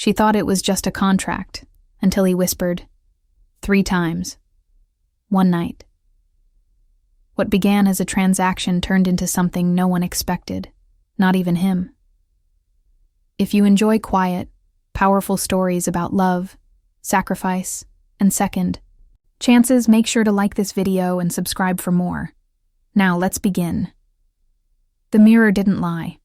She thought it was just a contract, until he whispered, 3 times. One night. What began as a transaction turned into something no one expected, not even him. If you enjoy quiet, powerful stories about love, sacrifice, and second chances, make sure to like this video and subscribe for more. Now let's begin. The mirror didn't lie.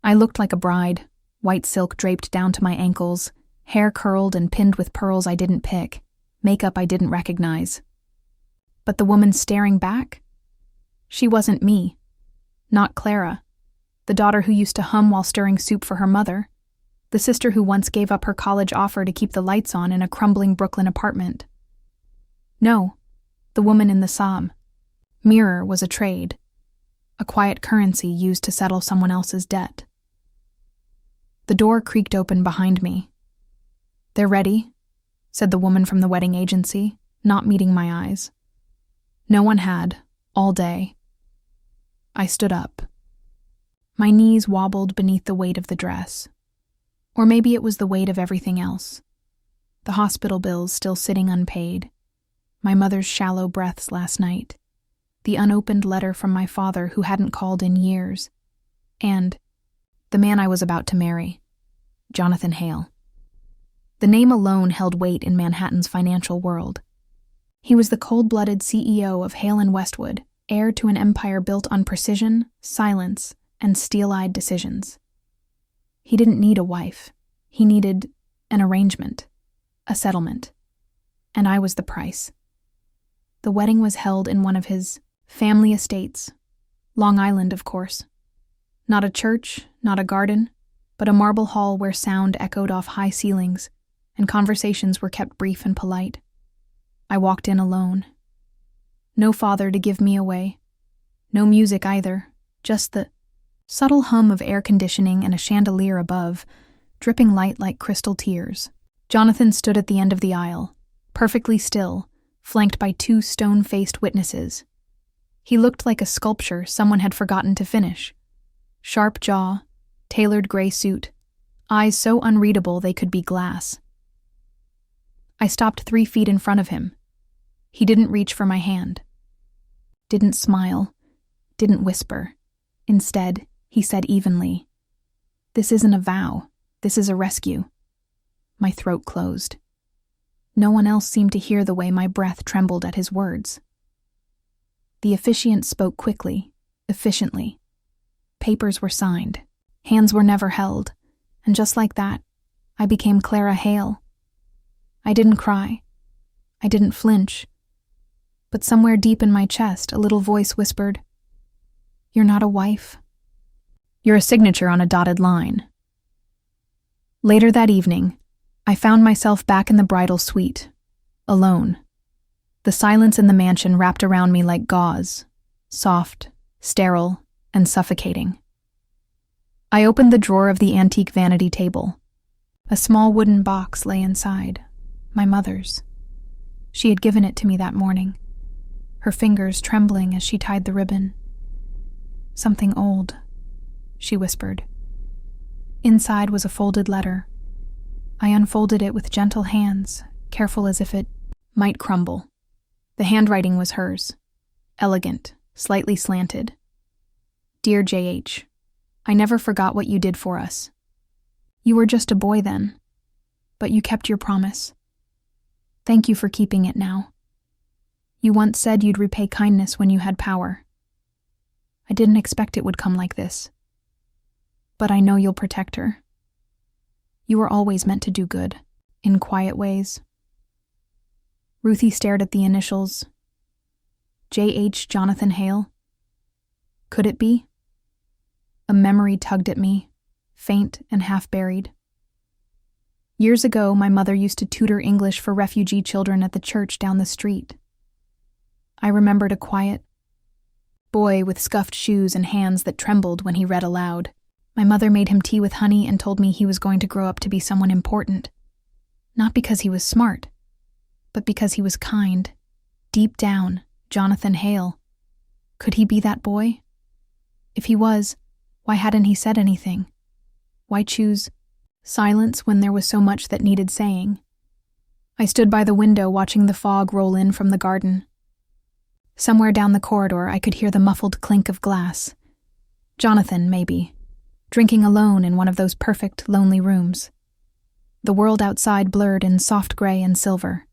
I looked like a bride, white silk draped down to my ankles, hair curled and pinned with pearls I didn't pick, makeup I didn't recognize. But the woman staring back? She wasn't me. Not Clara, the daughter who used to hum while stirring soup for her mother, the sister who once gave up her college offer to keep the lights on in a crumbling Brooklyn apartment. No, the woman in the psalm. Mirror was a trade, a quiet currency used to settle someone else's debt. The door creaked open behind me. "They're ready," said the woman from the wedding agency, not meeting my eyes. No one had, all day. I stood up. My knees wobbled beneath the weight of the dress. Or maybe it was the weight of everything else. The hospital bills still sitting unpaid, my mother's shallow breaths last night, the unopened letter from my father who hadn't called in years, and the man I was about to marry, Jonathan Hale. The name alone held weight in Manhattan's financial world. He was the cold-blooded CEO of Hale & Westwood, heir to an empire built on precision, silence, and steel-eyed decisions. He didn't need a wife. He needed an arrangement, a settlement. And I was the price. The wedding was held in one of his family estates, Long Island, of course. Not a church, not a garden, but a marble hall where sound echoed off high ceilings and conversations were kept brief and polite. I walked in alone. No father to give me away. No music either, just the subtle hum of air conditioning and a chandelier above, dripping light like crystal tears. Jonathan stood at the end of the aisle, perfectly still, flanked by 2 stone-faced witnesses. He looked like a sculpture someone had forgotten to finish. Sharp jaw, tailored gray suit, eyes so unreadable they could be glass. I stopped 3 feet in front of him. He didn't reach for my hand. Didn't smile. Didn't whisper. Instead, he said evenly, "This isn't a vow. This is a rescue." My throat closed. No one else seemed to hear the way my breath trembled at his words. The officiant spoke quickly, efficiently. Papers were signed. Hands were never held. And just like that, I became Clara Hale. I didn't cry. I didn't flinch. But somewhere deep in my chest, a little voice whispered, "You're not a wife. You're a signature on a dotted line." Later that evening, I found myself back in the bridal suite, alone. The silence in the mansion wrapped around me like gauze, soft, sterile, and suffocating. I opened the drawer of the antique vanity table. A small wooden box lay inside, my mother's. She had given it to me that morning, her fingers trembling as she tied the ribbon. "Something old," she whispered. Inside was a folded letter. I unfolded it with gentle hands, careful as if it might crumble. The handwriting was hers, elegant, slightly slanted. "Dear J.H., I never forgot what you did for us. You were just a boy then, but you kept your promise. Thank you for keeping it now. You once said you'd repay kindness when you had power. I didn't expect it would come like this. But I know you'll protect her. You were always meant to do good, in quiet ways." Ruthie stared at the initials. J.H. Jonathan Hale. Could it be? A memory tugged at me, faint and half-buried. Years ago, my mother used to tutor English for refugee children at the church down the street. I remembered a quiet boy with scuffed shoes and hands that trembled when he read aloud. My mother made him tea with honey and told me he was going to grow up to be someone important. Not because he was smart, but because he was kind. Deep down, Jonathan Hale. Could he be that boy? If he was, why hadn't he said anything? Why choose Silence when there was so much that needed saying. I stood by the window watching the fog roll in from the garden. Somewhere down the corridor I could hear the muffled clink of glass. Jonathan, maybe, drinking alone in one of those perfect, lonely rooms. The world outside blurred in soft gray and silver.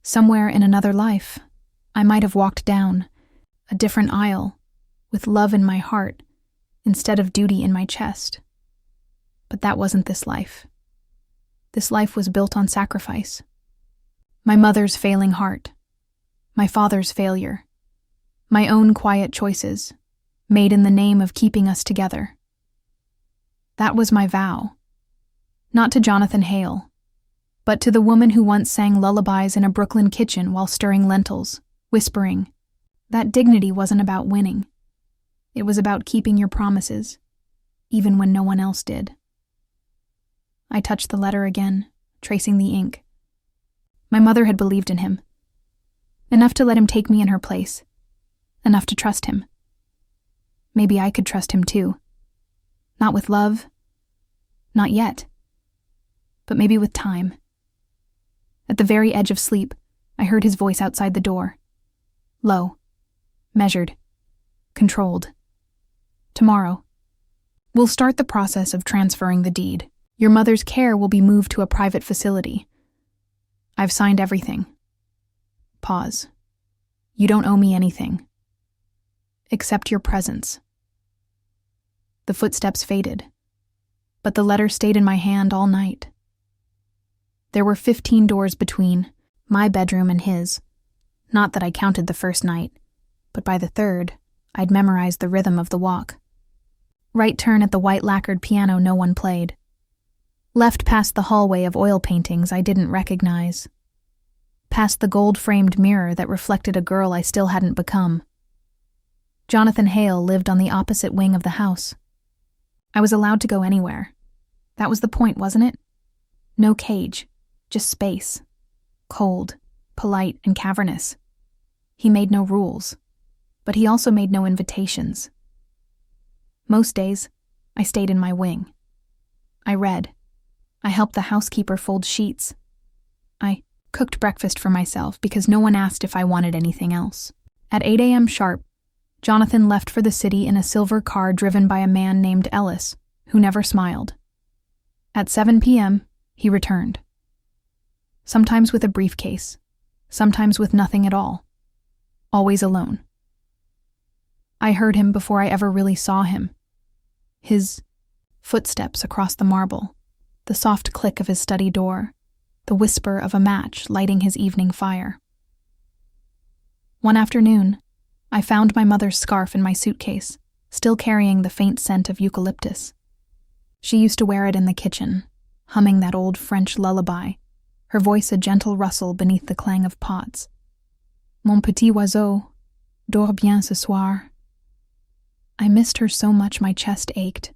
Somewhere in another life, I might have walked down a different aisle with love in my heart instead of duty in my chest. But that wasn't this life. This life was built on sacrifice. My mother's failing heart, my father's failure, my own quiet choices, made in the name of keeping us together. That was my vow. Not to Jonathan Hale, but to the woman who once sang lullabies in a Brooklyn kitchen while stirring lentils, whispering, that dignity wasn't about winning. It was about keeping your promises, even when no one else did. I touched the letter again, tracing the ink. My mother had believed in him. Enough to let him take me in her place. Enough to trust him. Maybe I could trust him too. Not with love. Not yet. But maybe with time. At the very edge of sleep, I heard his voice outside the door. Low. Measured. Controlled. Tomorrow. We'll start the process of transferring the deed. Your mother's care will be moved to a private facility. I've signed everything. Pause. You don't owe me anything. Except your presence. The footsteps faded, but the letter stayed in my hand all night. There were 15 doors between my bedroom and his. Not that I counted the first night, but by the third, I'd memorized the rhythm of the walk. Right turn at the white lacquered piano no one played. Left past the hallway of oil paintings I didn't recognize. Past the gold-framed mirror that reflected a girl I still hadn't become. Jonathan Hale lived on the opposite wing of the house. I was allowed to go anywhere. That was the point, wasn't it? No cage, just space. Cold, polite, and cavernous. He made no rules, but he also made no invitations. Most days, I stayed in my wing. I read. I helped the housekeeper fold sheets. I cooked breakfast for myself because no one asked if I wanted anything else. At 8 a.m. sharp, Jonathan left for the city in a silver car driven by a man named Ellis, who never smiled. At 7 p.m., he returned. Sometimes with a briefcase, sometimes with nothing at all. Always alone. I heard him before I ever really saw him. His footsteps across the marble, the soft click of his study door, the whisper of a match lighting his evening fire. One afternoon, I found my mother's scarf in my suitcase, still carrying the faint scent of eucalyptus. She used to wear it in the kitchen, humming that old French lullaby, her voice a gentle rustle beneath the clang of pots. Mon petit oiseau, dors bien ce soir. I missed her so much my chest ached.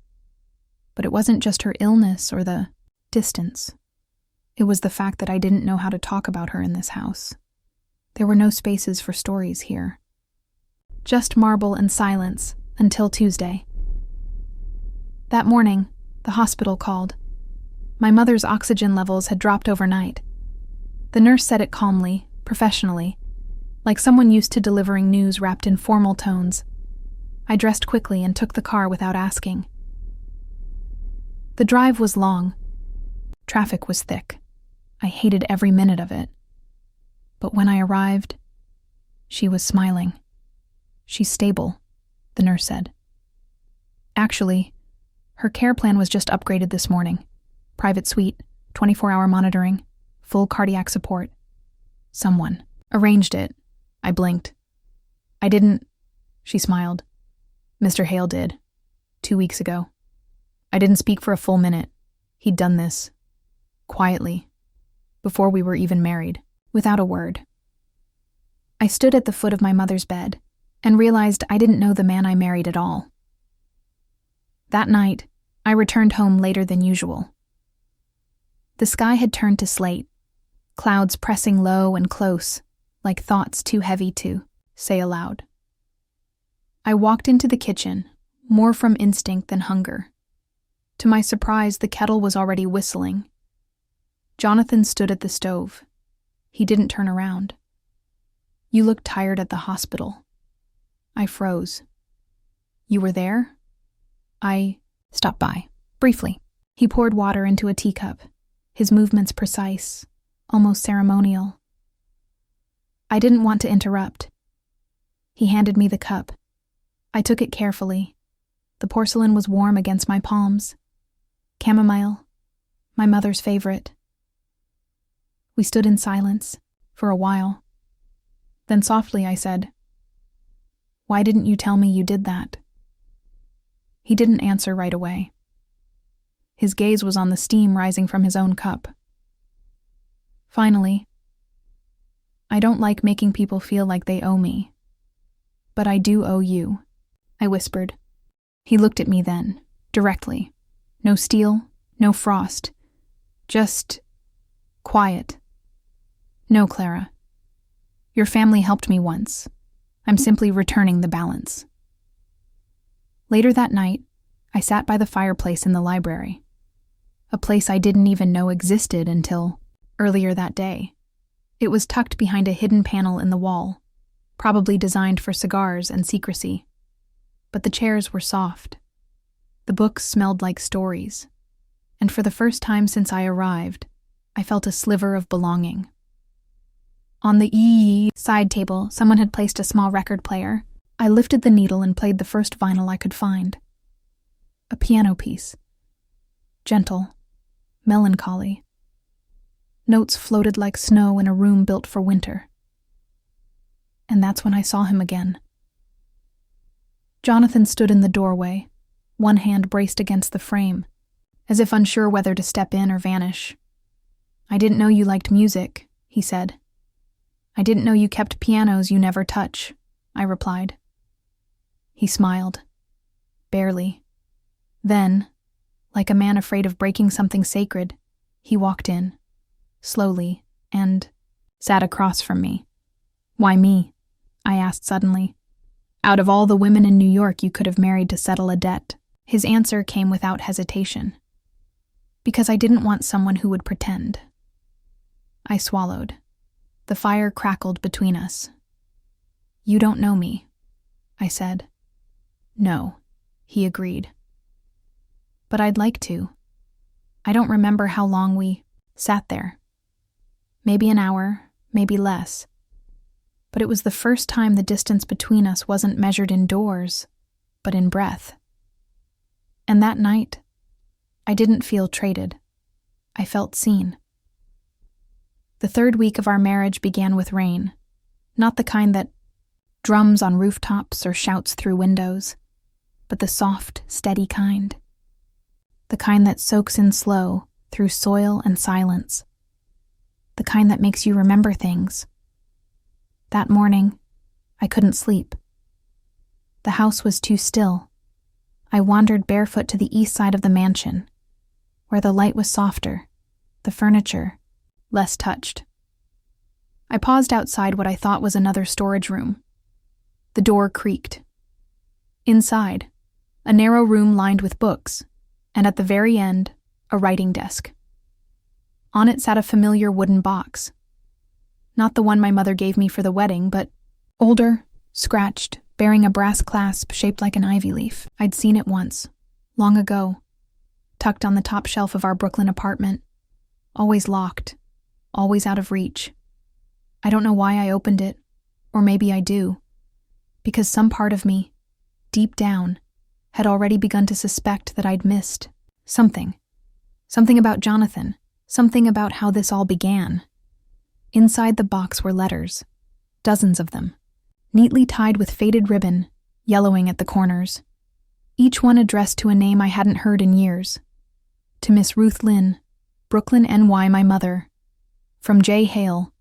But it wasn't just her illness or the distance. It was the fact that I didn't know how to talk about her in this house. There were no spaces for stories here. Just marble and silence until Tuesday. That morning, the hospital called. My mother's oxygen levels had dropped overnight. The nurse said it calmly, professionally, like someone used to delivering news wrapped in formal tones. I dressed quickly and took the car without asking. The drive was long. Traffic was thick. I hated every minute of it. But when I arrived, she was smiling. She's stable, the nurse said. Actually, her care plan was just upgraded this morning. Private suite, 24-hour monitoring, full cardiac support. Someone arranged it. I blinked. I didn't, she smiled. Mr. Hale did, 2 weeks ago. I didn't speak for a full minute. He'd done this, quietly, before we were even married, without a word. I stood at the foot of my mother's bed and realized I didn't know the man I married at all. That night, I returned home later than usual. The sky had turned to slate, clouds pressing low and close, like thoughts too heavy to say aloud. I walked into the kitchen, more from instinct than hunger. To my surprise, the kettle was already whistling. Jonathan stood at the stove. He didn't turn around. "You look tired at the hospital." I froze. "You were there?" "I stopped by, briefly." He poured water into a teacup, his movements precise, almost ceremonial. I didn't want to interrupt. He handed me the cup. I took it carefully. The porcelain was warm against my palms. Chamomile, my mother's favorite. We stood in silence for a while. Then softly I said, "Why didn't you tell me you did that?" He didn't answer right away. His gaze was on the steam rising from his own cup. Finally, "I don't like making people feel like they owe me. But I do owe you," I whispered. He looked at me then, directly. No steel, no frost. Just quiet. "No, Clara. Your family helped me once. I'm simply returning the balance." Later that night, I sat by the fireplace in the library, a place I didn't even know existed until earlier that day. It was tucked behind a hidden panel in the wall, probably designed for cigars and secrecy. But the chairs were soft. The books smelled like stories. And for the first time since I arrived, I felt a sliver of belonging. On the side table, someone had placed a small record player. I lifted the needle and played the first vinyl I could find. A piano piece. Gentle, melancholy. Notes floated like snow in a room built for winter. And that's when I saw him again. Jonathan stood in the doorway, one hand braced against the frame, as if unsure whether to step in or vanish. "I didn't know you liked music," he said. "I didn't know you kept pianos you never touch," I replied. He smiled. Barely. Then, like a man afraid of breaking something sacred, he walked in, slowly, and sat across from me. "Why me?" I asked suddenly. "Out of all the women in New York you could have married to settle a debt." His answer came without hesitation. "Because I didn't want someone who would pretend." I swallowed. The fire crackled between us. "You don't know me," I said. "No," he agreed. "But I'd like to." I don't remember how long we sat there. Maybe an hour, maybe less. But it was the first time the distance between us wasn't measured in doors, but in breath. And that night, I didn't feel traded. I felt seen. The third week of our marriage began with rain, not the kind that drums on rooftops or shouts through windows, but the soft, steady kind. The kind that soaks in slow through soil and silence. The kind that makes you remember things. That morning, I couldn't sleep. The house was too still. I wandered barefoot to the east side of the mansion, where the light was softer, the furniture less touched. I paused outside what I thought was another storage room. The door creaked. Inside, a narrow room lined with books, and at the very end, a writing desk. On it sat a familiar wooden box. Not the one my mother gave me for the wedding, but older, scratched, bearing a brass clasp shaped like an ivy leaf. I'd seen it once, long ago, tucked on the top shelf of our Brooklyn apartment, always locked, always out of reach. I don't know why I opened it, or maybe I do, because some part of me, deep down, had already begun to suspect that I'd missed something. Something about Jonathan, something about how this all began. Inside the box were letters, dozens of them, neatly tied with faded ribbon, yellowing at the corners. Each one addressed to a name I hadn't heard in years. To Miss Ruth Lynn, Brooklyn, NY, my mother. From J. Hale.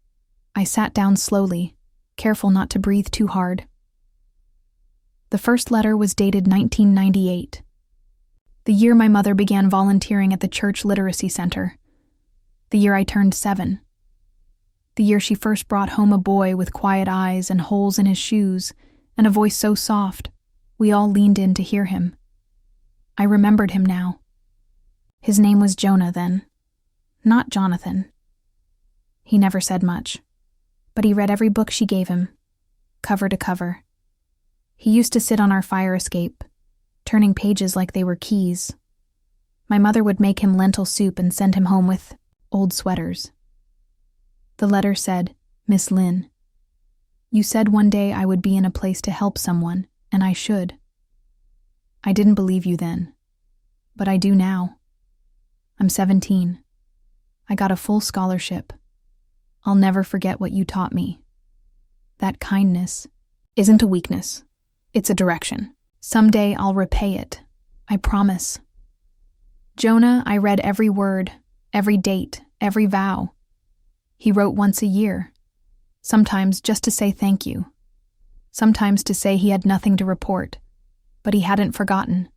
I sat down slowly, careful not to breathe too hard. The first letter was dated 1998, the year my mother began volunteering at the church literacy center, the year I turned 7, the year she first brought home a boy with quiet eyes and holes in his shoes and a voice so soft we all leaned in to hear him. I remembered him now, His name was Jonah then, not Jonathan. He never said much, but he read every book she gave him, cover to cover. He used to sit on our fire escape, turning pages like they were keys. My mother would make him lentil soup and send him home with old sweaters. The letter said, "Miss Lynn, you said one day I would be in a place to help someone, and I should. I didn't believe you then, but I do now. I'm 17. I got a full scholarship. I'll never forget what you taught me. That kindness isn't a weakness. It's a direction. Someday I'll repay it. I promise." Jonah, I read every word, every date, every vow. He wrote once a year, sometimes just to say thank you, sometimes to say he had nothing to report, but he hadn't forgotten.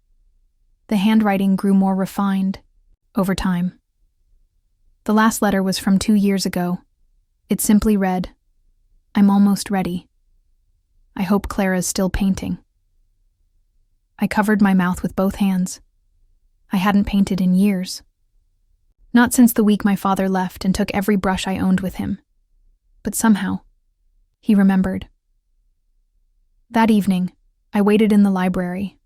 The handwriting grew more refined over time. The last letter was from 2 years ago. It simply read, "I'm almost ready. I hope Clara's still painting." I covered my mouth with both hands. I hadn't painted in years. Not since the week my father left and took every brush I owned with him. But somehow, he remembered. That evening, I waited in the library.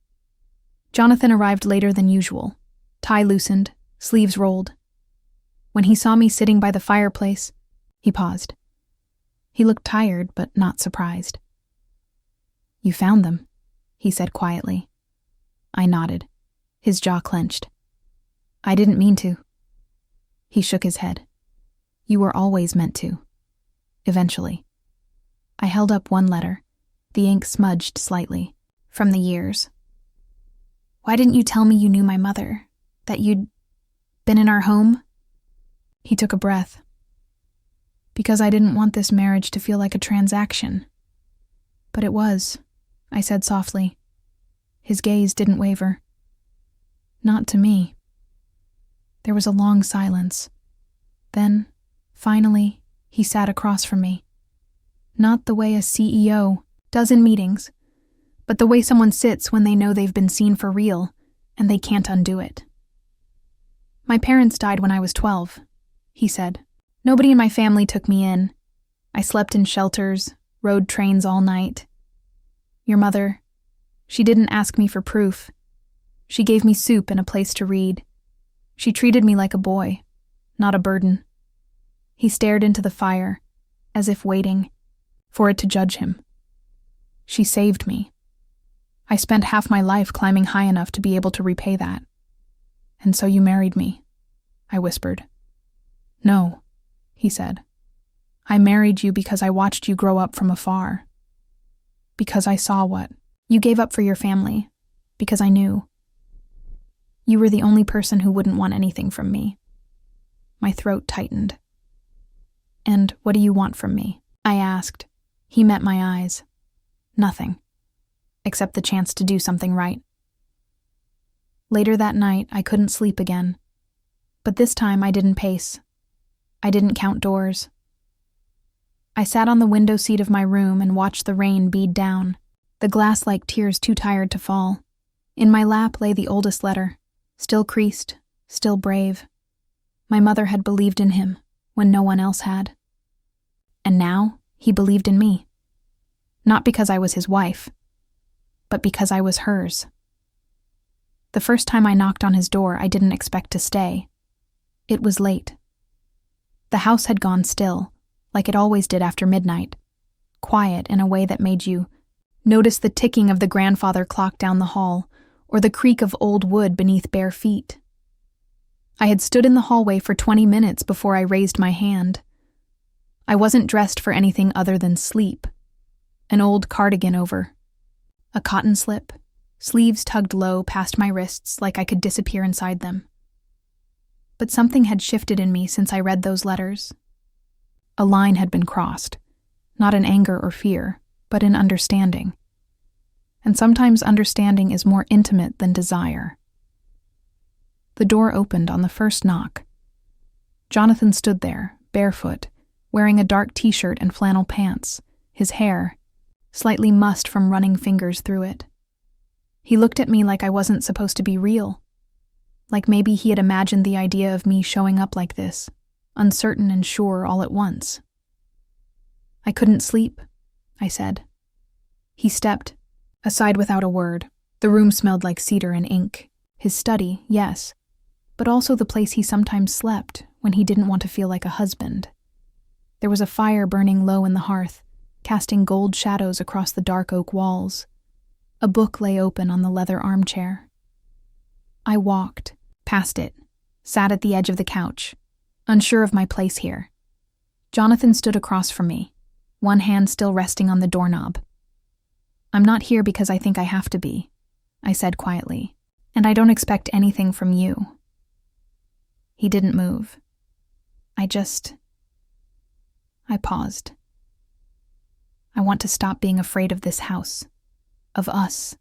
Jonathan arrived later than usual, tie loosened, sleeves rolled. When he saw me sitting by the fireplace, he paused. He looked tired, but not surprised. "You found them," he said quietly. I nodded, his jaw clenched. "I didn't mean to." He shook his head. "You were always meant to. Eventually." I held up one letter, the ink smudged slightly, from the years. "Why didn't you tell me you knew my mother? That you'd been in our home?" He took a breath. "Because I didn't want this marriage to feel like a transaction." "But it was," I said softly. His gaze didn't waver. "Not to me." There was a long silence. Then, finally, he sat across from me. Not the way a CEO does in meetings, but the way someone sits when they know they've been seen for real and they can't undo it. "My parents died when I was 12, he said. "Nobody in my family took me in. I slept in shelters, rode trains all night. Your mother, she didn't ask me for proof. She gave me soup and a place to read. She treated me like a boy, not a burden." He stared into the fire, as if waiting for it to judge him. "She saved me. I spent half my life climbing high enough to be able to repay that. And so you married me," I whispered. "No," he said. "I married you because I watched you grow up from afar. Because I saw what you gave up for your family. Because I knew. You were the only person who wouldn't want anything from me." My throat tightened. "And what do you want from me?" I asked. He met my eyes. Nothing. Except the chance to do something right. Later that night, I couldn't sleep again. But this time I didn't pace. I didn't count doors. I sat on the window seat of my room and watched the rain bead down, the glass like tears too tired to fall. In my lap lay the oldest letter, still creased, still brave. My mother had believed in him when no one else had. And now he believed in me. Not because I was his wife, but because I was hers. The first time I knocked on his door, I didn't expect to stay. It was late. The house had gone still, like it always did after midnight, quiet in a way that made you notice the ticking of the grandfather clock down the hall, or the creak of old wood beneath bare feet. I had stood in the hallway for 20 minutes before I raised my hand. I wasn't dressed for anything other than sleep. An old cardigan over. A cotton slip, sleeves tugged low past my wrists like I could disappear inside them. But something had shifted in me since I read those letters. A line had been crossed, not in anger or fear, but in understanding. And sometimes understanding is more intimate than desire. The door opened on the first knock. Jonathan stood there, barefoot, wearing a dark t-shirt and flannel pants, his hair slightly mussed from running fingers through it. He looked at me like I wasn't supposed to be real. like maybe he had imagined the idea of me showing up like this, uncertain and sure all at once. "I couldn't sleep," I said. He stepped aside without a word. The room smelled like cedar and ink. His study, yes, but also the place he sometimes slept when he didn't want to feel like a husband. There was a fire burning low in the hearth, casting gold shadows across the dark oak walls. A book lay open on the leather armchair. I walked past it, sat at the edge of the couch, unsure of my place here. Jonathan stood across from me, one hand still resting on the doorknob. "I'm not here because I think I have to be," I said quietly, "and I don't expect anything from you." He didn't move. I paused. "I want to stop being afraid of this house, of us,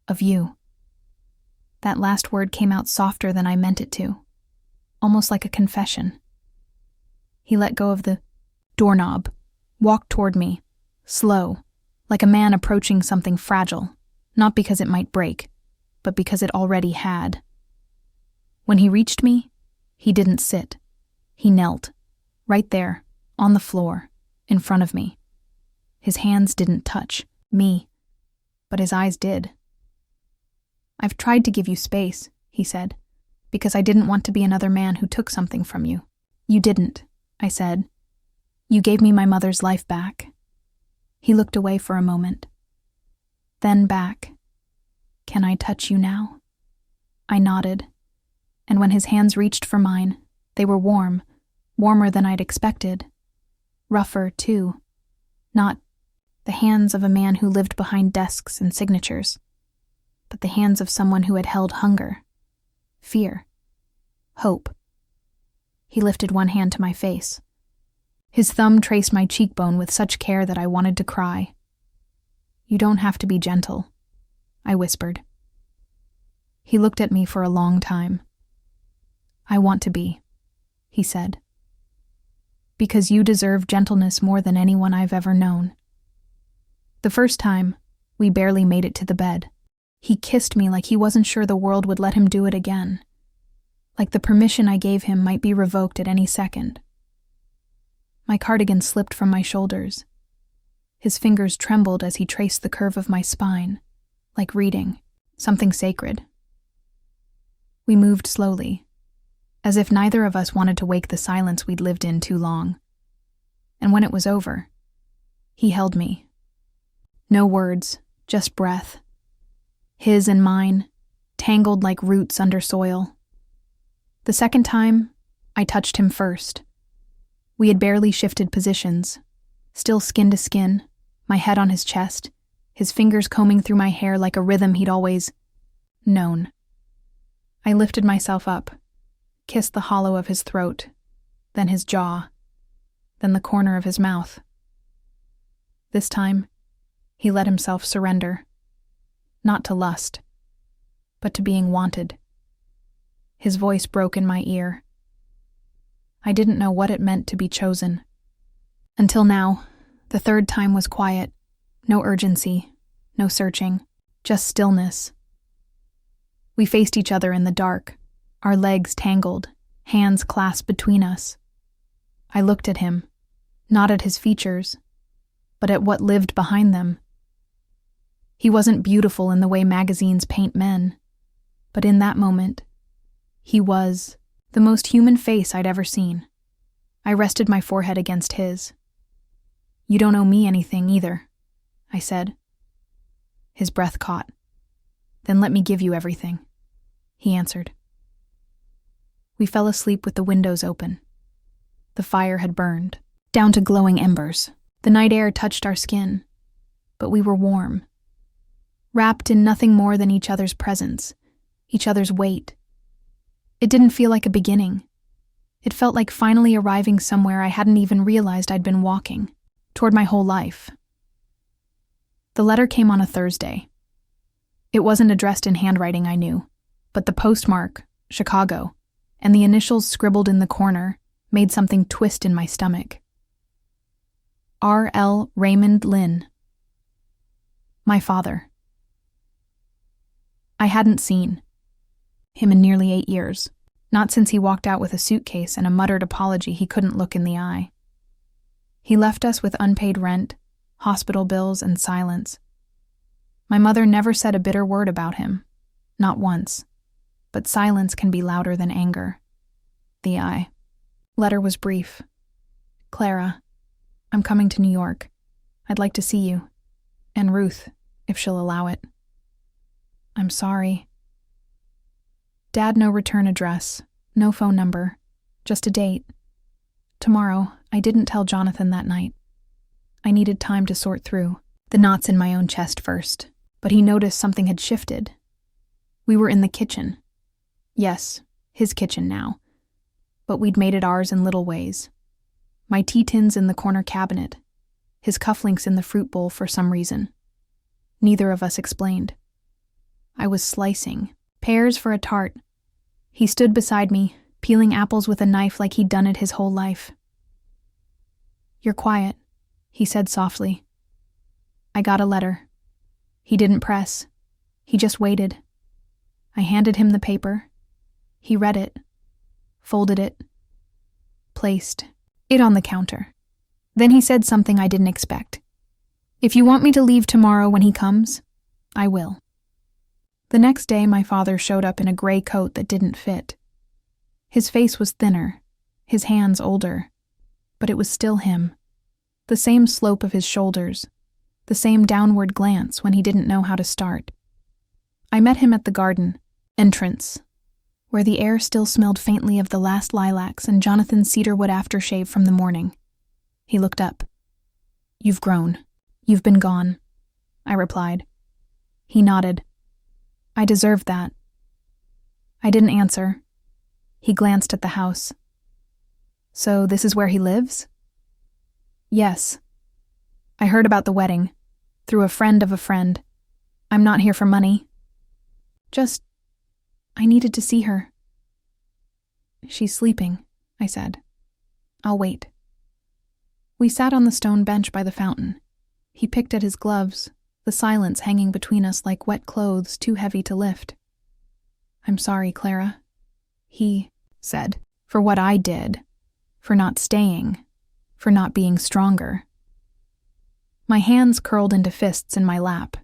of you." That last word came out softer than I meant it to, almost like a confession. He let go of the doorknob, walked toward me, slow, like a man approaching something fragile, not because it might break, but because it already had. When he reached me, he didn't sit. He knelt, right there, on the floor, in front of me. His hands didn't touch me, but his eyes did. "I've tried to give you space," he said, "because I didn't want to be another man who took something from you." "You didn't," I said. "You gave me my mother's life back." He looked away for a moment. Then back. "Can I touch you now?" I nodded, and when his hands reached for mine, they were warm, warmer than I'd expected. Rougher, too. Not the hands of a man who lived behind desks and signatures, but the hands of someone who had held hunger, fear, hope. He lifted one hand to my face. His thumb traced my cheekbone with such care that I wanted to cry. "You don't have to be gentle," I whispered. He looked at me for a long time. "I want to be," he said. "Because you deserve gentleness more than anyone I've ever known." The first time, we barely made it to the bed. He kissed me like he wasn't sure the world would let him do it again, like the permission I gave him might be revoked at any second. My cardigan slipped from my shoulders. His fingers trembled as he traced the curve of my spine, like reading, something sacred. We moved slowly, as if neither of us wanted to wake the silence we'd lived in too long. And when it was over, he held me. No words, just breath. His and mine, tangled like roots under soil. The second time, I touched him first. We had barely shifted positions, still skin to skin, my head on his chest, his fingers combing through my hair like a rhythm he'd always known. I lifted myself up, kissed the hollow of his throat, then his jaw, then the corner of his mouth. This time, he let himself surrender, not to lust, but to being wanted. His voice broke in my ear. I didn't know what it meant to be chosen. Until now, the third time was quiet, no urgency, no searching, just stillness. We faced each other in the dark, our legs tangled, hands clasped between us. I looked at him, not at his features, but at what lived behind them. He wasn't beautiful in the way magazines paint men, but in that moment, he was the most human face I'd ever seen. I rested my forehead against his. "You don't owe me anything either," I said. His breath caught. "Then let me give you everything," he answered. We fell asleep with the windows open. The fire had burned, down to glowing embers. The night air touched our skin, but we were warm, wrapped in nothing more than each other's presence, each other's weight. It didn't feel like a beginning. It felt like finally arriving somewhere I hadn't even realized I'd been walking, toward my whole life. The letter came on a Thursday. It wasn't addressed in handwriting I knew, but the postmark, Chicago, and the initials scribbled in the corner made something twist in my stomach. R.L. Raymond Lynn. My father. I hadn't seen. him in nearly 8 years. Not since he walked out with a suitcase and a muttered apology he couldn't look in the eye. He left us with unpaid rent, hospital bills, and silence. My mother never said a bitter word about him. Not once. But silence can be louder than anger. The I. Letter was brief. Clara, I'm coming to New York. I'd like to see you. And Ruth, if she'll allow it. I'm sorry. Dad, no return address, no phone number, just a date. Tomorrow. I didn't tell Jonathan that night. I needed time to sort through the knots in my own chest first, but he noticed something had shifted. We were in the kitchen. Yes, his kitchen now. But we'd made it ours in little ways. My tea tins in the corner cabinet, his cufflinks in the fruit bowl for some reason. Neither of us explained. I was slicing pears for a tart. He stood beside me, peeling apples with a knife like he'd done it his whole life. You're quiet, he said softly. I got a letter. He didn't press. He just waited. I handed him the paper. He read it, folded it, placed it on the counter. Then he said something I didn't expect. If you want me to leave tomorrow when he comes, I will. The next day, my father showed up in a gray coat that didn't fit. His face was thinner, his hands older, but it was still him. The same slope of his shoulders, the same downward glance when he didn't know how to start. I met him at the garden entrance, where the air still smelled faintly of the last lilacs and Jonathan's cedarwood aftershave from the morning. He looked up. You've grown. You've been gone, I replied. He nodded. I deserved that. I didn't answer. He glanced at the house. So this is where he lives? Yes. I heard about the wedding, through a friend of a friend. I'm not here for money. I needed to see her. She's sleeping, I said. I'll wait. We sat on the stone bench by the fountain. He picked at his gloves, the silence hanging between us like wet clothes too heavy to lift. I'm sorry, Clara, he said, for what I did, for not staying, for not being stronger. My hands curled into fists in my lap.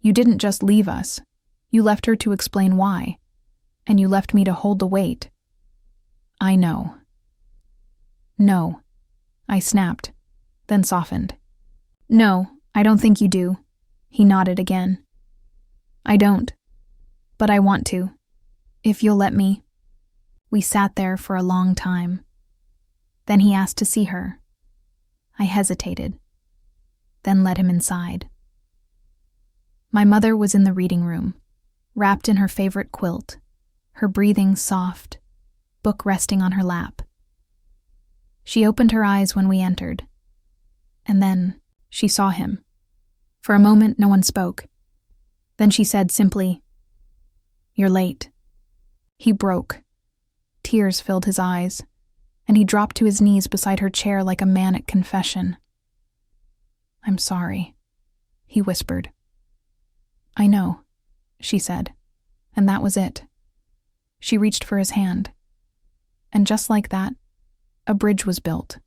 You didn't just leave us. You left her to explain why, and you left me to hold the weight. I know. No, I snapped, then softened. No, I don't think you do. He nodded again. I don't, but I want to, if you'll let me. We sat there for a long time. Then he asked to see her. I hesitated, then led him inside. My mother was in the reading room, wrapped in her favorite quilt, her breathing soft, book resting on her lap. She opened her eyes when we entered, and then she saw him. For a moment, no one spoke. Then she said simply, You're late. He broke. Tears filled his eyes, and he dropped to his knees beside her chair like a man at confession. I'm sorry, he whispered. I know, she said, and that was it. She reached for his hand, and just like that, a bridge was built.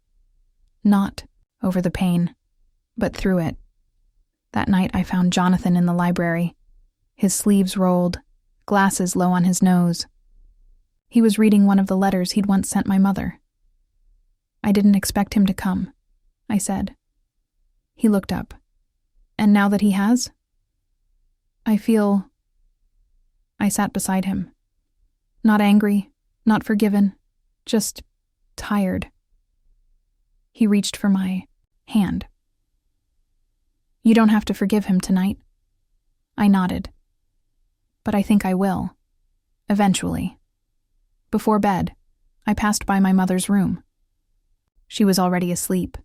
Not over the pain, but through it. That night I found Jonathan in the library, his sleeves rolled, glasses low on his nose. He was reading one of the letters he'd once sent my mother. I didn't expect him to come, I said. He looked up. And now that he has? I sat beside him. Not angry, not forgiven, just tired. He reached for my hand. You don't have to forgive him tonight. I nodded. But I think I will. Eventually. Before bed, I passed by my mother's room. She was already asleep.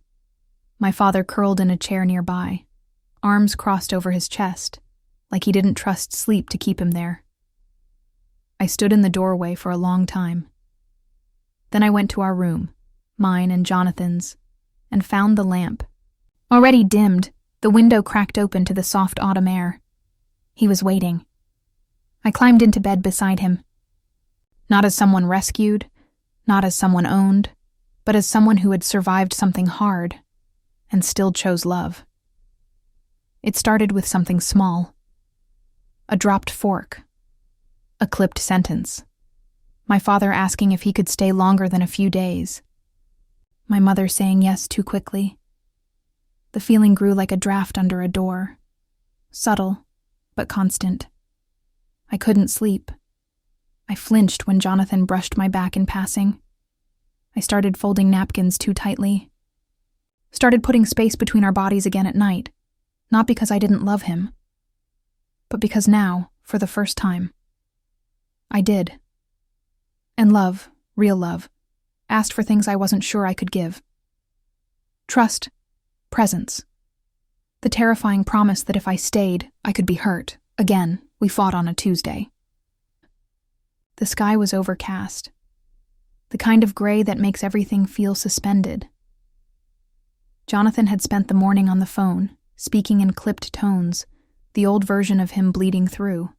My father curled in a chair nearby, arms crossed over his chest, like he didn't trust sleep to keep him there. I stood in the doorway for a long time. Then I went to our room, mine and Jonathan's, and found the lamp. Already dimmed, the window cracked open to the soft autumn air. He was waiting. I climbed into bed beside him. Not as someone rescued, not as someone owned, but as someone who had survived something hard and still chose love. It started with something small. A dropped fork. A clipped sentence. My father asking if he could stay longer than a few days. My mother saying yes too quickly. The feeling grew like a draft under a door. Subtle, but constant. I couldn't sleep. I flinched when Jonathan brushed my back in passing. I started folding napkins too tightly. Started putting space between our bodies again at night, not because I didn't love him, but because now, for the first time, I did. And love, real love, asked for things I wasn't sure I could give. Trust, presence. The terrifying promise that if I stayed, I could be hurt. Again, we fought on a Tuesday. The sky was overcast. The kind of gray that makes everything feel suspended. Jonathan had spent the morning on the phone, speaking in clipped tones, the old version of him bleeding through.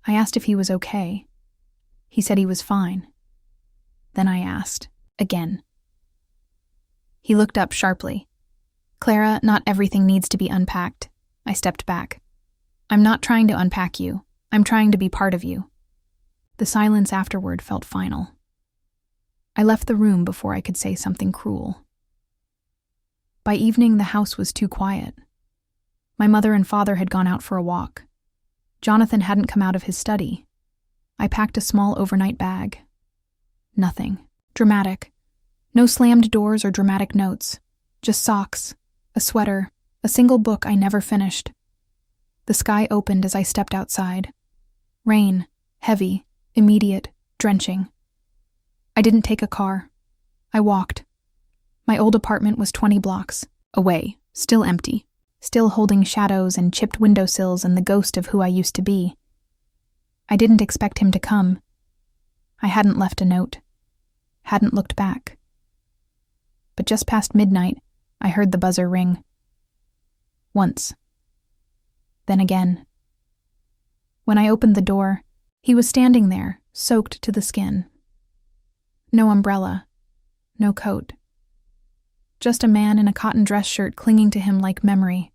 I asked if he was okay. He said he was fine. Then I asked, again. He looked up sharply. Clara, not everything needs to be unpacked. I stepped back. I'm not trying to unpack you. I'm trying to be part of you. The silence afterward felt final. I left the room before I could say something cruel. By evening, the house was too quiet. My mother and father had gone out for a walk. Jonathan hadn't come out of his study. I packed a small overnight bag. Nothing. Dramatic. No slammed doors or dramatic notes. Just socks, a sweater, a single book I never finished. The sky opened as I stepped outside. Rain, heavy, immediate, drenching. I didn't take a car. I walked. My old apartment was 20 blocks away, still empty, still holding shadows and chipped windowsills and the ghost of who I used to be. I didn't expect him to come. I hadn't left a note. Hadn't looked back. But just past midnight, I heard the buzzer ring. Once. Then again. When I opened the door, he was standing there, soaked to the skin. No umbrella. No coat. Just a man in a cotton dress shirt clinging to him like memory.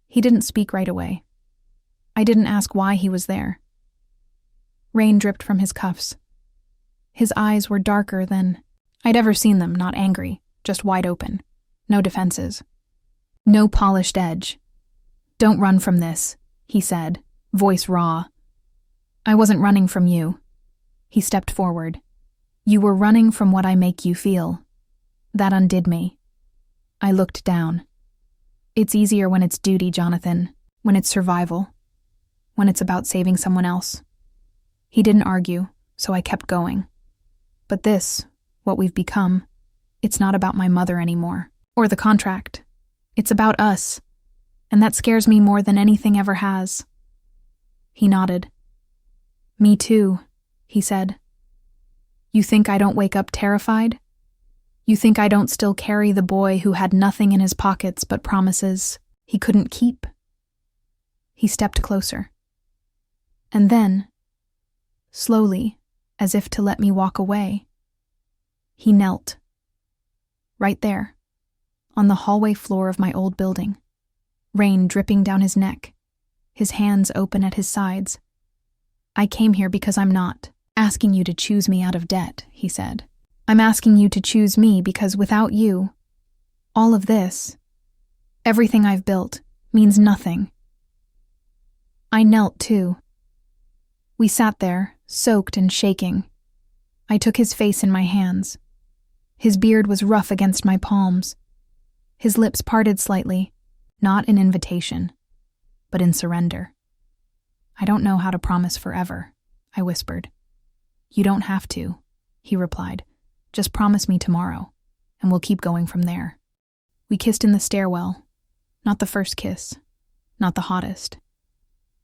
He didn't speak right away. I didn't ask why he was there. Rain dripped from his cuffs. His eyes were darker than I'd ever seen them, not angry, just wide open. No defenses. No polished edge. Don't run from this, he said, voice raw. I wasn't running from you. He stepped forward. You were running from what I make you feel. That undid me. I looked down. It's easier when it's duty, Jonathan, when it's survival, when it's about saving someone else. He didn't argue, so I kept going. But this, what we've become, it's not about my mother anymore, or the contract. It's about us, and that scares me more than anything ever has. He nodded. Me too, he said. You think I don't wake up terrified? You think I don't still carry the boy who had nothing in his pockets but promises he couldn't keep? He stepped closer. And then, slowly, as if to let me walk away, he knelt. Right there, on the hallway floor of my old building, rain dripping down his neck, his hands open at his sides. I came here because I'm not asking you to choose me out of debt, he said. I'm asking you to choose me because without you, all of this, everything I've built, means nothing. I knelt too. We sat there, soaked and shaking. I took his face in my hands. His beard was rough against my palms. His lips parted slightly, not in invitation, but in surrender. I don't know how to promise forever, I whispered. You don't have to, he replied. Just promise me tomorrow, and we'll keep going from there. We kissed in the stairwell, not the first kiss, not the hottest,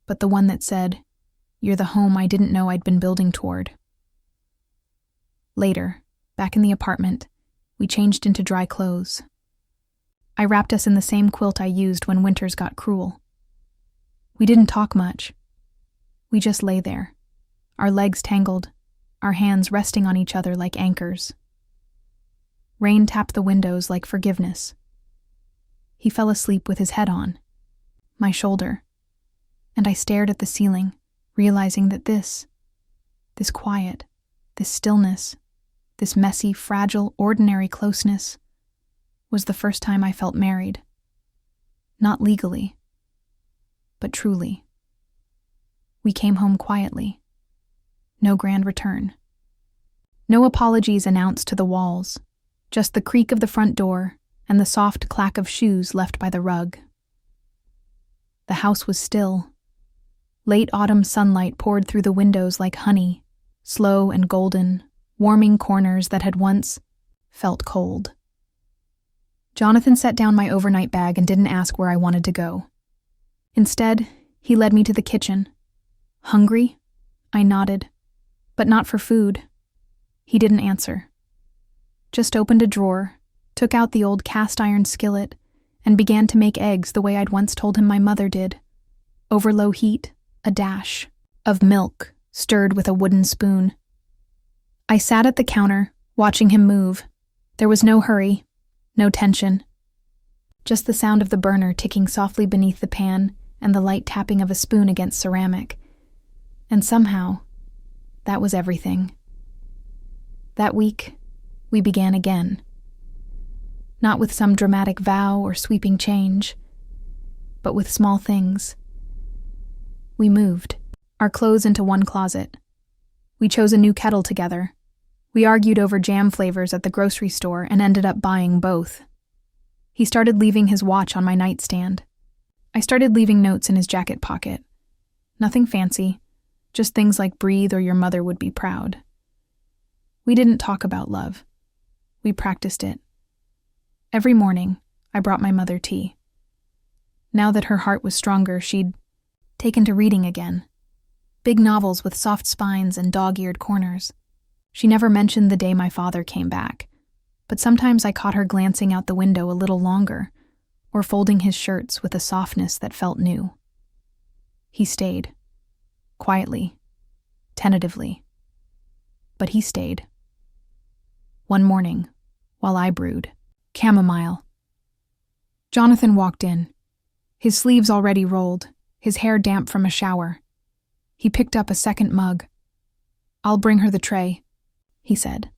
but the one that said, you're the home I didn't know I'd been building toward. Later, back in the apartment, we changed into dry clothes. I wrapped us in the same quilt I used when winters got cruel. We didn't talk much. We just lay there, our legs tangled, our hands resting on each other like anchors. Rain tapped the windows like forgiveness. He fell asleep with his head on my shoulder, and I stared at the ceiling, realizing that this quiet, this stillness, this messy, fragile, ordinary closeness was the first time I felt married. Not legally, but truly. We came home quietly. No grand return. No apologies announced to the walls, just the creak of the front door and the soft clack of shoes left by the rug. The house was still. Late autumn sunlight poured through the windows like honey, slow and golden, warming corners that had once felt cold. Jonathan set down my overnight bag and didn't ask where I wanted to go. Instead, he led me to the kitchen. Hungry? I nodded. But not for food. He didn't answer. Just opened a drawer, took out the old cast-iron skillet, and began to make eggs the way I'd once told him my mother did. Over low heat, a dash of milk stirred with a wooden spoon. I sat at the counter, watching him move. There was no hurry, no tension. Just the sound of the burner ticking softly beneath the pan and the light tapping of a spoon against ceramic. And somehow, that was everything. That week, we began again. Not with some dramatic vow or sweeping change, but with small things. We moved our clothes into one closet. We chose a new kettle together. We argued over jam flavors at the grocery store and ended up buying both. He started leaving his watch on my nightstand. I started leaving notes in his jacket pocket. Nothing fancy, just things like breathe or your mother would be proud. We didn't talk about love. We practiced it. Every morning, I brought my mother tea. Now that her heart was stronger, she'd taken to reading again. Big novels with soft spines and dog-eared corners. She never mentioned the day my father came back, but sometimes I caught her glancing out the window a little longer, or folding his shirts with a softness that felt new. He stayed. Quietly. Tentatively. But he stayed. One morning, while I brewed, chamomile. Jonathan walked in, his sleeves already rolled, his hair damp from a shower. He picked up a second mug. "I'll bring her the tray," he said.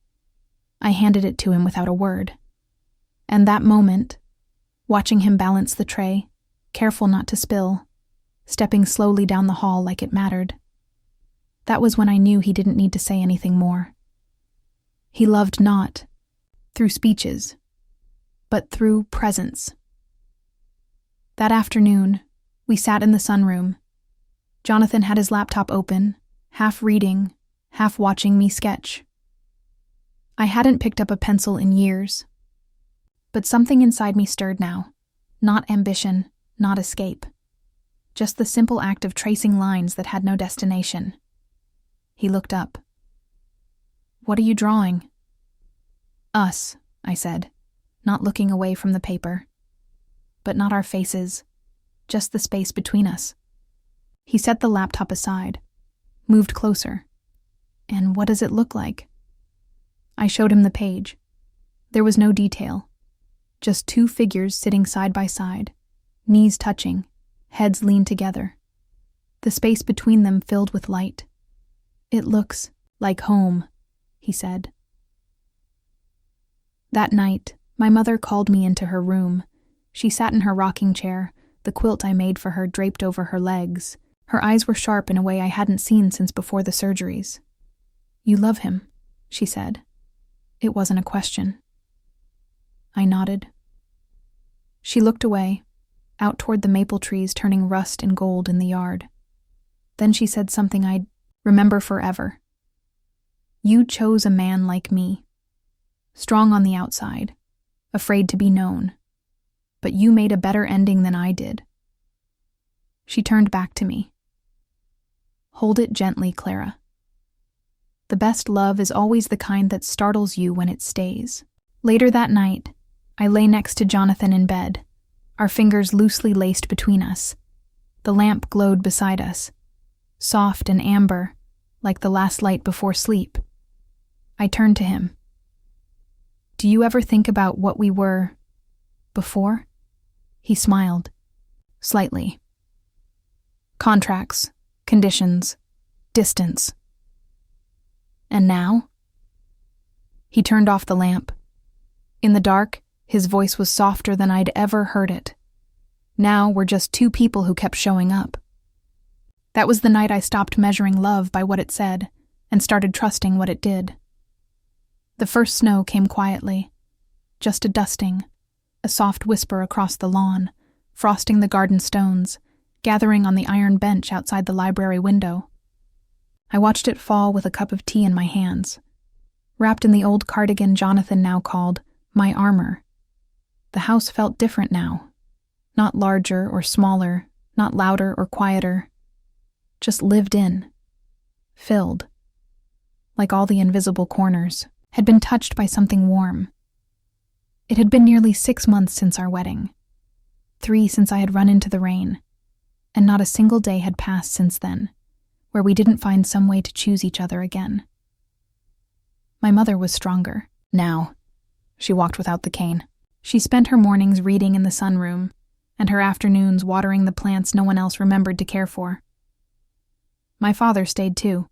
I handed it to him without a word. And that moment, watching him balance the tray, careful not to spill, stepping slowly down the hall like it mattered, that was when I knew he didn't need to say anything more. He loved not through speeches, but through presence. That afternoon, we sat in the sunroom. Jonathan had his laptop open, half reading, half watching me sketch. I hadn't picked up a pencil in years. But something inside me stirred now. Not ambition, not escape. Just the simple act of tracing lines that had no destination. He looked up. "What are you drawing?" "Us," I said, not looking away from the paper. But not our faces, just the space between us. He set the laptop aside, moved closer. "And what does it look like?" I showed him the page. There was no detail, just two figures sitting side by side, knees touching, heads leaned together. The space between them filled with light. "It looks like home," he said. That night, my mother called me into her room. She sat in her rocking chair, the quilt I made for her draped over her legs. Her eyes were sharp in a way I hadn't seen since before the surgeries. "You love him," she said. It wasn't a question. I nodded. She looked away, out toward the maple trees turning rust and gold in the yard. Then she said something I'd remember forever. "You chose a man like me. Strong on the outside, afraid to be known. But you made a better ending than I did." She turned back to me. "Hold it gently, Clara. The best love is always the kind that startles you when it stays." Later that night, I lay next to Jonathan in bed, our fingers loosely laced between us. The lamp glowed beside us, soft and amber, like the last light before sleep. I turned to him. Do you ever think about what we were before? He smiled, slightly. Contracts, conditions, distance. And now? He turned off the lamp. In the dark, his voice was softer than I'd ever heard it. Now we're just two people who kept showing up. That was the night I stopped measuring love by what it said and started trusting what it did. The first snow came quietly, just a dusting, a soft whisper across the lawn, frosting the garden stones, gathering on the iron bench outside the library window. I watched it fall with a cup of tea in my hands, wrapped in the old cardigan Jonathan now called my armor. The house felt different now, not larger or smaller, not louder or quieter, just lived in, filled, like all the invisible corners, had been touched by something warm. It had been nearly 6 months since our wedding, 3 since I had run into the rain, and not a single day had passed since then, where we didn't find some way to choose each other again. My mother was stronger, now. She walked without the cane. She spent her mornings reading in the sunroom, and her afternoons watering the plants no one else remembered to care for. My father stayed too.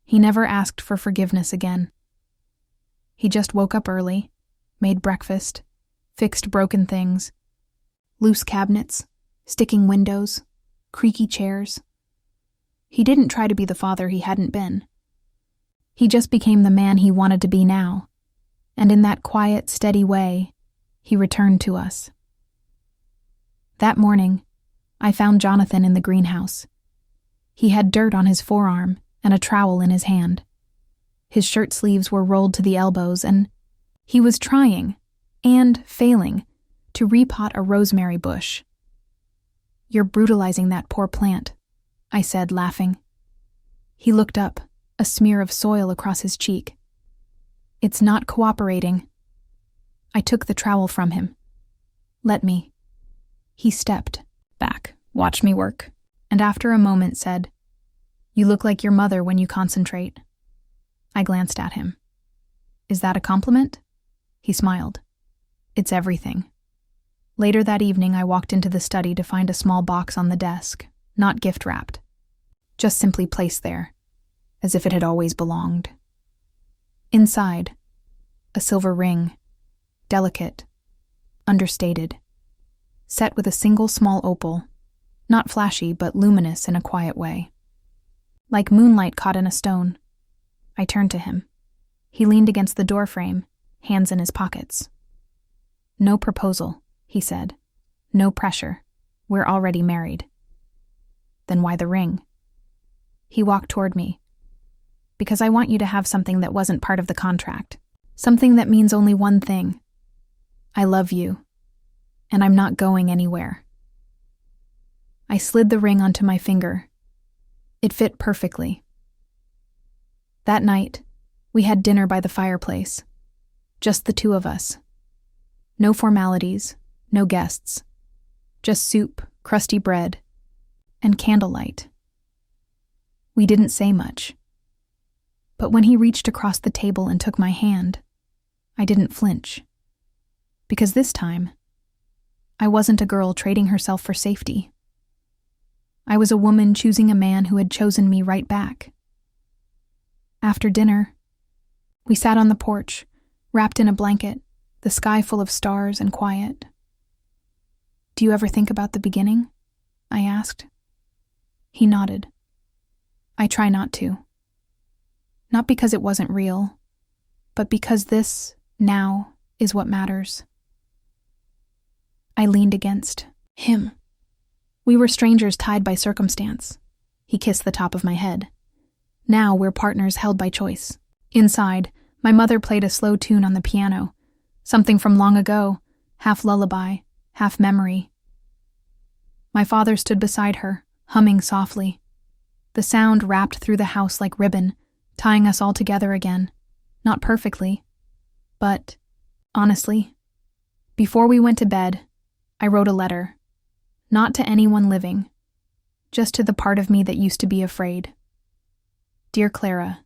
He never asked for forgiveness again. He just woke up early, made breakfast, fixed broken things, loose cabinets, sticking windows, creaky chairs. He didn't try to be the father he hadn't been. He just became the man he wanted to be now, and in that quiet, steady way, he returned to us. That morning, I found Jonathan in the greenhouse. He had dirt on his forearm and a trowel in his hand. His shirt sleeves were rolled to the elbows, and he was trying, and failing, to repot a rosemary bush. You're brutalizing that poor plant, I said, laughing. He looked up, a smear of soil across his cheek. It's not cooperating. I took the trowel from him. Let me. He stepped back, watched me work, and after a moment said, You look like your mother when you concentrate. I glanced at him. Is that a compliment? He smiled. It's everything. Later that evening, I walked into the study to find a small box on the desk, not gift-wrapped, just simply placed there, as if it had always belonged. Inside, a silver ring, delicate, understated, set with a single small opal, not flashy but luminous in a quiet way. Like moonlight caught in a stone. I turned to him. He leaned against the doorframe, hands in his pockets. No proposal, he said. No pressure. We're already married. Then why the ring? He walked toward me. Because I want you to have something that wasn't part of the contract. Something that means only one thing. I love you. And I'm not going anywhere. I slid the ring onto my finger. It fit perfectly. That night, we had dinner by the fireplace. Just the two of us. No formalities, no guests. Just soup, crusty bread, and candlelight. We didn't say much. But when he reached across the table and took my hand, I didn't flinch. Because this time, I wasn't a girl trading herself for safety. I was a woman choosing a man who had chosen me right back. After dinner, we sat on the porch, wrapped in a blanket, the sky full of stars and quiet. Do you ever think about the beginning? I asked. He nodded. I try not to. Not because it wasn't real, but because this, now, is what matters. I leaned against him. We were strangers tied by circumstance. He kissed the top of my head. Now we're partners held by choice. Inside, my mother played a slow tune on the piano, something from long ago, half lullaby, half memory. My father stood beside her, humming softly. The sound wrapped through the house like ribbon, tying us all together again. Not perfectly, but, honestly, before we went to bed, I wrote a letter. Not to anyone living, just to the part of me that used to be afraid. Dear Clara,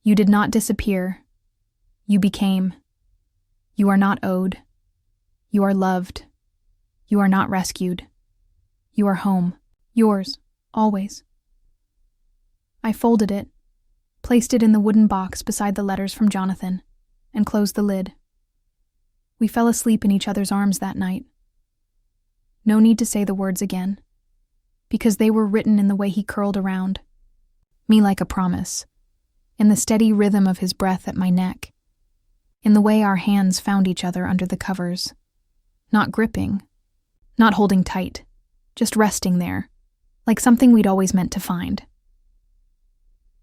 You did not disappear. You became. You are not owed. You are loved. You are not rescued. You are home. Yours, always. I folded it, placed it in the wooden box beside the letters from Jonathan, and closed the lid. We fell asleep in each other's arms that night. No need to say the words again, because they were written in the way he curled around me like a promise, in the steady rhythm of his breath at my neck, in the way our hands found each other under the covers, not gripping, not holding tight, just resting there, like something we'd always meant to find.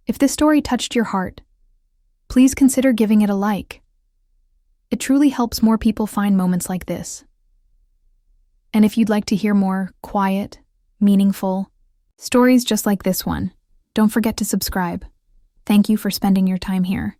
If this story touched your heart, please consider giving it a like. It truly helps more people find moments like this. And if you'd like to hear more quiet, meaningful stories just like this one, don't forget to subscribe. Thank you for spending your time here.